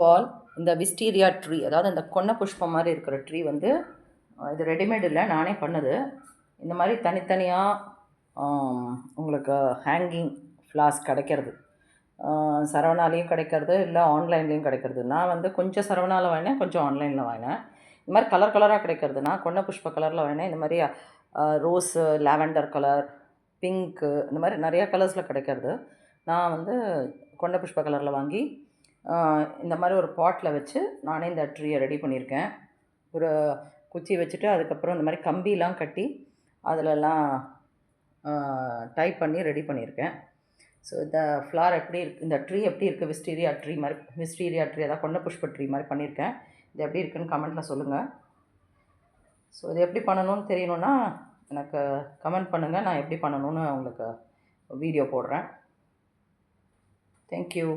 பால் இந்த விஸ்டீரியா ட்ரீ, அதாவது இந்த கொன்னை புஷ்பம் மாதிரி இருக்கிற ட்ரீ வந்து இது ரெடிமேட் இல்லை, நானே பண்ணது. இந்த மாதிரி தனித்தனியாக உங்களுக்கு ஹேங்கிங் ஃப்ளாஸ் கிடைக்கிறது. சரவணாலேயும் கிடைக்கிறது, இல்லை ஆன்லைன்லேயும் கிடைக்கிறது. நான் வந்து கொஞ்சம் சரவணாவில் வாங்கினேன், கொஞ்சம் ஆன்லைனில் வாங்கினேன். இந்த மாதிரி கலர் கலராக கிடைக்கிறது. நான் கொன்னை புஷ்ப கலரில் வாங்கினேன். இந்த மாதிரி ரோஸு, லாவெண்டர் கலர், பிங்க்கு, இந்த மாதிரி நிறையா கலர்ஸில் கிடைக்கிறது. நான் வந்து கொன்னை புஷ்ப கலரில் வாங்கி இந்த மாதிரி ஒரு பாட்டில் வச்சு நானே இந்த ட்ரீயை ரெடி பண்ணியிருக்கேன். ஒரு குச்சி வச்சுட்டு அதுக்கப்புறம் இந்த மாதிரி கம்பிலாம் கட்டி அதிலெல்லாம் டைப் பண்ணி ரெடி பண்ணியிருக்கேன். ஸோ இந்த ஃப்ளார் எப்படி இருக்குது, இந்த ட்ரீ எப்படி இருக்குது, விஸ்டீரியா ட்ரீ அதாவது கொன்னை புஷ்ப ட்ரீ மாதிரி பண்ணியிருக்கேன். இது எப்படி இருக்குதுன்னு கமெண்ட்டில் சொல்லுங்கள். ஸோ இது எப்படி பண்ணணும்னு தெரியணுன்னா எனக்கு கமெண்ட் பண்ணுங்கள். நான் எப்படி பண்ணணும்னு உங்களுக்கு வீடியோ போடுறேன். தேங்க்யூ.